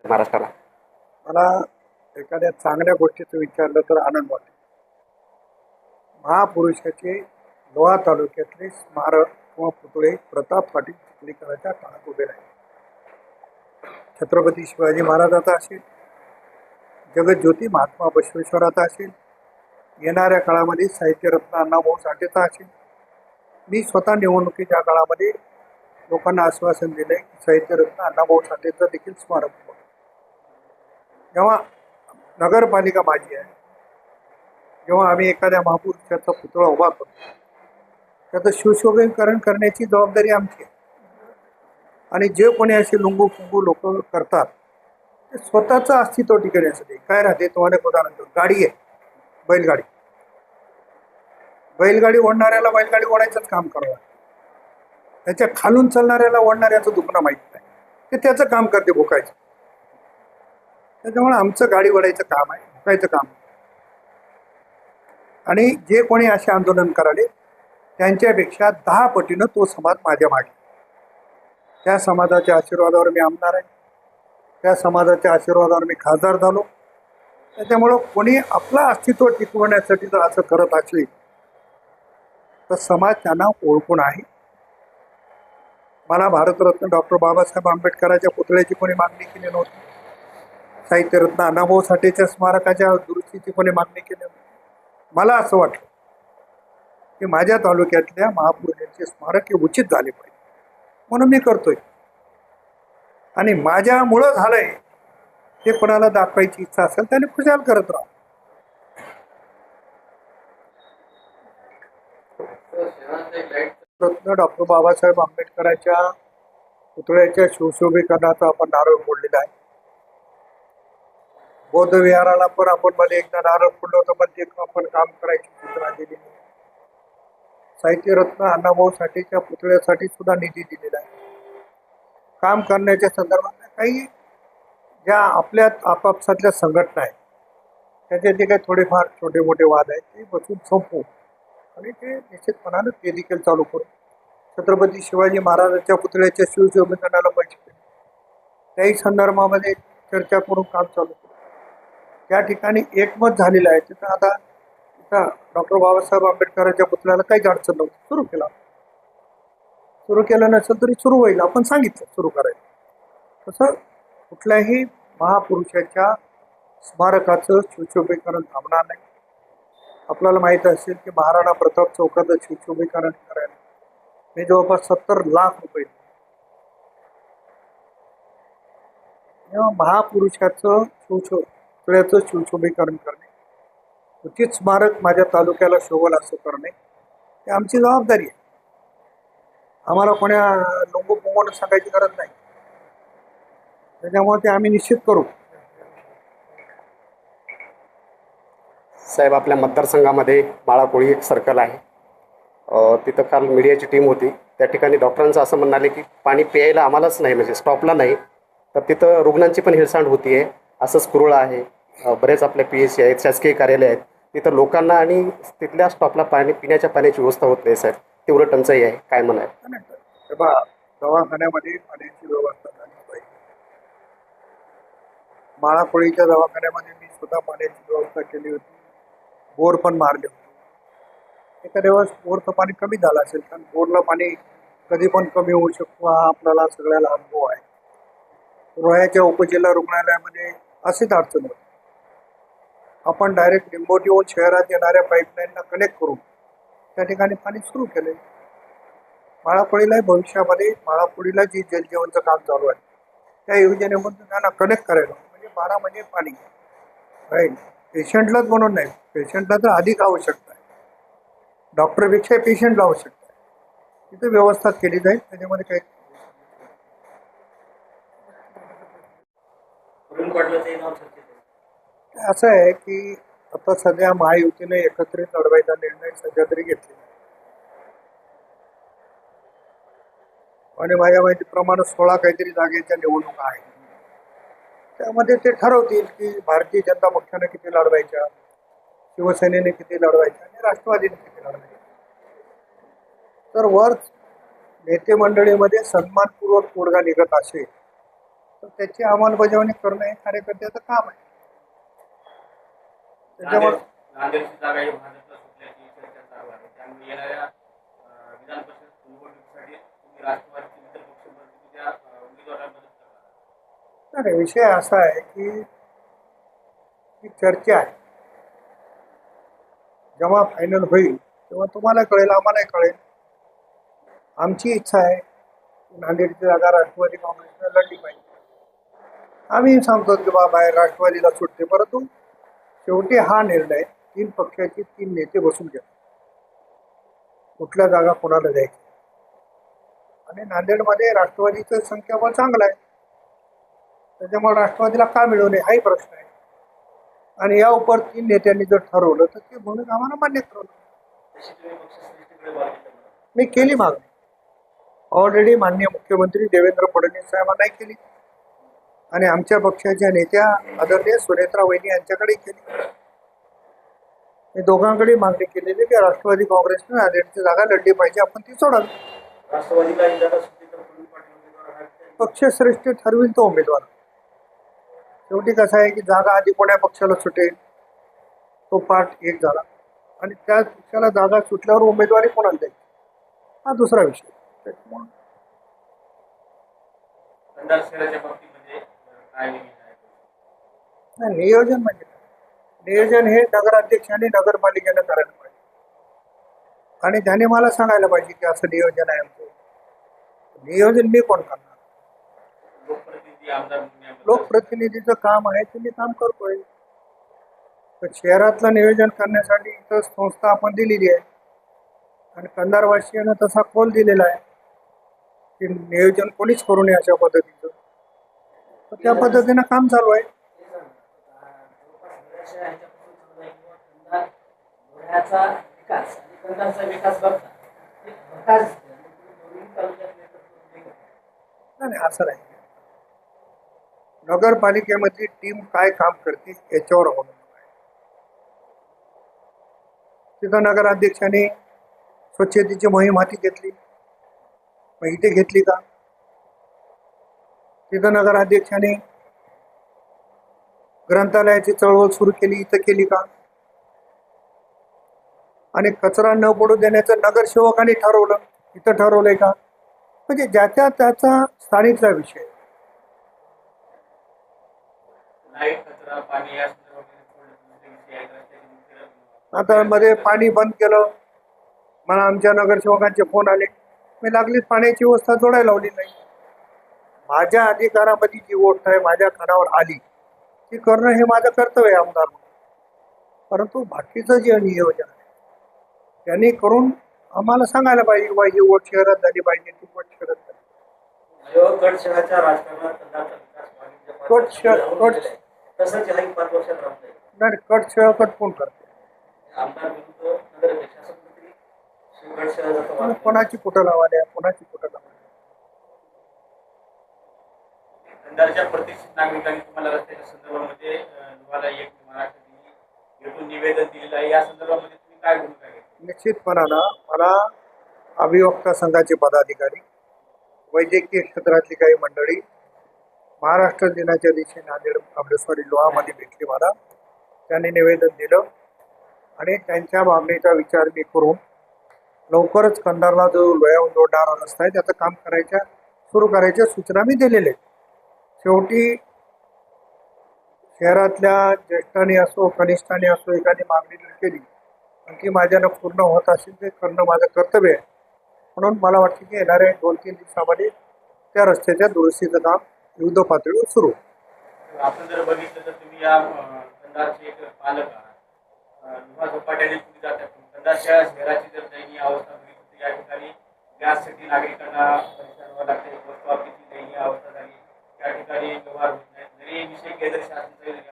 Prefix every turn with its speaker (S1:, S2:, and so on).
S1: महाराष्ट्राला?
S2: मला एखाद्या चांगल्या गोष्टीचं विचारलं तर आनंद वाटतो. महापुरुषाचे लोहा तालुक्यातले स्मारक किंवा पुतळे प्रताप पाटील चिखलीकरांच्या काळात उभे राहिले. छत्रपती शिवाजी महाराजाचा असेल, जगज्योती महात्मा बसवेश्वराचा असेल, येणाऱ्या काळामध्ये साहित्यरत्न अण्णाभाऊ साठेचा असेल. मी स्वतः निवडणुकीच्या काळामध्ये लोकांना आश्वासन दिले की साहित्यरत्न अण्णाभाऊ साठेचं देखील स्मारक होतं. जेव्हा नगरपालिका माझी आहे, जेव्हा आम्ही एखाद्या महापुरुषाचा पुतळा उभा करतो, त्याचं सुशोभीकरण करण्याची जबाबदारी आमची आहे. आणि जे कोणी असे लुंगू फुंगू लोक करतात ते स्वतःचं अस्तित्व टिकवण्यासाठी काय राहते. तुम्हाला एक उदाहरण देतो. गाडी आहे, बैलगाडी. बैलगाडी ओढणाऱ्याला बैलगाडी ओढायचंच काम करावं. त्याच्या खालून चालणाऱ्याला ओढणाऱ्याचं दुखणं माहीत नाही, ते त्याचं काम करते भुकायचं. त्याच्यामुळे आमचं गाडी ओढायचं काम आहे, भुकायचं काम. आणि जे कोणी असे आंदोलन कराले त्यांच्यापेक्षा 10 पटीनं तो समाज माझ्या मागे. त्या समाजाच्या आशीर्वादावर मी आमदार आहे, त्या समाजाच्या आशीर्वादावर मी खासदार झालो. त्याच्यामुळं कोणी आपलं अस्तित्व टिकवण्यासाठी जर असं करत असेल तर समाज त्यांना ओळखून आहे. मला भारतरत्न डॉक्टर बाबासाहेब आंबेडकरांच्या पुतळ्याची कोणी मागणी केली नव्हती. साहित्यरत्न अण्णाभाऊ साठेच्या स्मारकाच्या दुरुस्तीची कोणी मागणी केली नव्हती. मला असं वाटलं की माझ्या तालुक्यातल्या महापुरुषांचे स्मारक हे उचित झाले पाहिजे, म्हणून मी करतोय. आणि माझ्यामुळं झालंय हे कोणाला दाखवायची इच्छा असेल त्याने खुशाल करत राहा. रत्न डॉक्टर बाबासाहेब आंबेडकरांच्या पुतळ्याच्या सुशोभीकरणाचा आपण नारळ फोडलेला आहे. बौद्ध विहाराला पण आपण मध्ये एकदा नारळ फोडलं होतं, पण ते आपण काम करायची सूचना दिली. साहित्यरत्न अण्णाभाऊ साठेच्या पुतळ्यासाठी सुद्धा निधी दिलेला आहे. काम करण्याच्या संदर्भात काही ज्या आपल्यात आपापसातल्या संघटना आहेत त्याचे जे काही थोडेफार छोटे मोठे वाद आहेत ते बसून संपवू आणि ते निश्चितपणानं ते देखील चालू करू. छत्रपती शिवाजी महाराजांच्या पुतळ्याच्या सुशोभीकरणाला पैसे दिले, त्याही संदर्भामध्ये चर्चा करून काम चालू करू. त्या ठिकाणी एकमत झालेलं आहे. तिथं आता डॉक्टर बाबासाहेब आंबेडकरांच्या पुतळ्याला काहीच अडचण नव्हती, सुरू केलं नसेल तरी सुरू होईल. आपण सांगितलं सुरू करायचं. तसं कुठल्याही महापुरुषाच्या स्मारकाचं सुशोभीकरण थांबणार नाही. आपल्याला माहीत असेल की महाराणा प्रताप चौकाचं सुशोभीकरण करायला मी जवळपास 70 लाख रुपये. तेव्हा महापुरुषाचं पुतळ्याचं सुशोभीकरण करणे, उचित स्मारक माझ्या तालुक्याला शोभल असं करणे ही आमची जबाबदारी आहे. आम्हाला कोण्या लोंगू पोंगून सांगायची गरज नाही. त्याच्यामुळे ते आम्ही निश्चित करू.
S1: साहेब, आपल्या मतदारसंघामध्ये माळाकोळी एक सर्कल आहे. तिथं काल मीडियाची टीम होती. त्या ठिकाणी डॉक्टरांचं असं म्हणणं आलं की पाणी प्यायला आम्हालाच नाही, म्हणजे स्टॉपला नाही, तर तिथं रुग्णांची पण हेळसांड होती आहे. असंच कुरुळा आहे, बरेच आपल्या PSC आहेत, शासकीय कार्यालय आहेत, तिथं लोकांना आणि तिथल्या स्टॉपला पिण्याच्या पाण्याची व्यवस्था होत नाही साहेब. तीव्र टंचाई आहे, काय म्हणाय?
S2: तेव्हा दवाखान्यामध्ये पाण्याची व्यवस्था झाली पाहिजे. माळाकोळीच्या दवाखान्यामध्ये मी सुद्धा पाण्याची व्यवस्था केली होती, बोर पण मारले होते. एखाद्या वेळेस बोरचं पाणी कमी झालं असेल, कारण बोरला पाणी कधी पण कमी होऊ शकतो हा आपल्याला सगळ्याला अनुभव आहे. रोह्याच्या उपजिल्हा रुग्णालयामध्ये अशीच अडचण होती. आपण डायरेक्ट लिंबोटीहून शहरात येणाऱ्या पाईपलाईनला कनेक्ट करून त्या ठिकाणी पाणी सुरू केले. माळाकोळीला भविष्यामध्ये माळाकोळीला जी जलजीवनचं काम चालू आहे त्या योजनेमधून त्यांना कनेक्ट करायला, म्हणजे 12 महिने पाणी राहील. पेशंटलाच म्हणून नाही, पेशंटला तर अधिक आवश्यकता आहे, डॉक्टरपेक्षा पेशंटला आवश्यकता आहे. तिथे व्यवस्था केली जाईल. त्याच्यामध्ये काही असं आहे की आता सध्या महायुतीने एकत्रित लढवायचा निर्णय सध्या तरी घेतलेला आहे. आणि माझ्या माहितीप्रमाणे 16 काहीतरी जागेच्या निवडणुका आहेत. त्यामध्ये ते ठरवतील की भारतीय जनता पक्षाने किती लढवायच्या, शिवसेनेने किती लढवायच्या आणि राष्ट्रवादीने किती लढवायच्या. तर वर नेते मंडळीमध्ये सन्मानपूर्वक तोडगा निघत असेल तर त्याची अंमलबजावणी करणं हे कार्यकर्त्याचं काम आहे. त्याच्यामुळे
S3: नांदेडची जागा ही भाजपला सुटल्याची चर्चा चालू आहे. त्यामुळे येणाऱ्या विधान परिषद निवडणुकीसाठी तुम्ही राष्ट्रवादीचे मित्र पक्ष म्हणून त्या उमेदवारांना मदत करणार.
S2: नाही, विषय असा आहे की ही चर्चा आहे. जेव्हा फायनल होईल तेव्हा तुम्हाला कळेल, आम्हालाही कळेल. आमची इच्छा आहे की नांदेडची जागा राष्ट्रवादी काँग्रेसने लढली पाहिजे. आम्ही सांगतो की बा बाहेर राष्ट्रवादीला सुटते, परंतु शेवटी हा निर्णय 3 पक्षाचे 3 नेते बसून घेतात कुठल्या जागा कोणाला द्यायची. आणि नांदेडमध्ये राष्ट्रवादीचं संख्याबळ चांगलं आहे, त्याच्यामुळे राष्ट्रवादीला का मिळू नये हाही प्रश्न आहे. आणि या उपर 3 नेत्यांनी जर ठरवलं तर ते भूमिका आम्हाला मान्य ठरवलं.
S3: तशी तुम्ही पक्षश्रेष्ठीकडे मागितलं.
S2: मी केली मागणी ऑलरेडी माननीय मुख्यमंत्री देवेंद्र फडणवीस साहेबांनाही केली आणि आमच्या पक्षाच्या नेत्या आदरणीय सुनेत्रा वहिनी यांच्याकडे केली. मी दोघांकडे मागणी केलेली की राष्ट्रवादी काँग्रेसने नांदेडची जागा लढली पाहिजे, आपण ती सोडावी.
S3: राष्ट्रवादीला ही जागा सुटली तर प्रवीण पाटील उमेदवार आहेत.
S2: पक्षश्रेष्ठी ठरविल तो उमेदवार. शेवटी कसं आहे की जागा आधी कोण्या पक्षाला सुटेल तो पाठ एक झाला आणि त्या पक्षाला जागा सुटल्यावर उमेदवारी कोणाला द्यायची हा दुसरा विषय. त्याच्यामुळे
S3: कंधार शहराच्या बाबतीमध्ये काय नियोजन आहे?
S2: नाही, नियोजन म्हणजे काय? नियोजन हे नगराध्यक्षांनी नगरपालिकेनं करायला पाहिजे आणि त्याने मला सांगायला पाहिजे की असं नियोजन आहे आमचं. नियोजन मी कोण करणार?
S3: लोकप्रतिनिधी आमदार म्हणून या-
S2: लोकप्रतिनिधीचं काम आहे ते मी काम करतोय. तर शहरातलं नियोजन करण्यासाठी इथं संस्था आपण दिलेली आहे आणि कंधारवासियांना तसा कौल दिलेला आहे की नियोजन कोणीच करू नये अशा पद्धतीचं. तर त्या पद्धतीनं काम चालू आहे. नाही असं नाही. नगरपालिकेमधली टीम काय काम करते याच्यावर अवलंबून आहे. तिथं नगराध्यक्षांनी स्वच्छतेची मोहीम हाती घेतली, मग इथे घेतली का? तिथं नगराध्यक्षांनी ग्रंथालयाची चळवळ सुरू केली, इथं केली का? आणि कचरा न पडू देण्याचं नगरसेवकांनी ठरवलं, इथं ठरवलंय का? म्हणजे ज्याच्या त्याचा स्थानिकचा विषय.
S3: लाईट, कचरा, पाणी या संदर्भामध्ये थोडे विषय आहेत. रस्त्याची मुख्य
S2: आता मध्ये पाणी बंद केलं, मला आमच्या नगरसेवकांचे फोन आले, मी लागलीच पाण्याची व्यवस्था जोडायला लावली नाही. माझ्या अधिकारामध्ये जी गोष्ट आहे माझ्या कानावर आली ती करणं हे माझं कर्तव्य आहे आमदार म्हणून. परंतु बाकीचं जे नियोजन आहे त्यांनी करून आम्हाला सांगायला पाहिजे की बा ही वोट शहरात झाली पाहिजे, ती वोट शहरात झाली.
S3: गट शहराच्या राजकारणात कंधारचा विकास मागील पाच
S2: गट शहर-
S3: वर्षात
S2: गट-
S3: होऊन गेलाय. तसंच याही 5 वर्षात राहत नाही.
S2: नाही, कट शहर कोण करते?
S3: आमदार विरुद्ध नगराध्यक्ष असं कुठेतरी गट शहराचं वाद.
S2: कोणाची कुठं लावाल्या, कोणाची कुठं लावाल्या.
S3: कंधारच्या प्रतिष्ठित नागरिकांनी तुम्हाला रस्त्याच्या संदर्भामध्ये तुम्हाला एक महाराष्ट्रातील भेटून निवेदन दिलेलं आहे. या संदर्भामध्ये तुम्ही काय भूमिका घेतली?
S2: निश्चितपणानं मला अभिवक्ता संघाचे पदाधिकारी, वैद्यकीय क्षेत्रातली काही मंडळी महाराष्ट्र दिनाच्या दिवशी नांदेड लोहामध्ये भेटली. मला त्यांनी निवेदन दिलं आणि त्यांच्या मागणीचा विचार मी करून लवकरच कंधारला जो लोह्याहून जोडणारा रस्ता आहे त्याचं काम सुरू करायच्या सूचना मी दिलेल्या आहेत. शेवटी शहरातल्या ज्येष्ठांनी असो कनिष्ठांनी असो एखादी मागणी जर केली आणि ती माझ्यानं पूर्ण होत असेल ते करणं माझं कर्तव्य आहे. म्हणून मला वाटतं की येणाऱ्या 2-3 दिवसामध्ये त्या रस्त्याच्या दुरुस्तीचं काम युद्ध पातळीवर सुरू.
S3: आपण जर बघितलं तर तुम्ही या कंधारचे एक पालक आहात. लुहा झपाट्याने तुम्ही जाता. कंधारच्या शहराची जर दयनीय अवस्था बघितली तर या ठिकाणी गॅससाठी नागरिकांना परिश्रम करावं लागते. पोस्ट ऑफिसची दयनीय अवस्था झाली. या ठिकाणी व्यवहार होत नाही. जरी विषय केंद्र शासन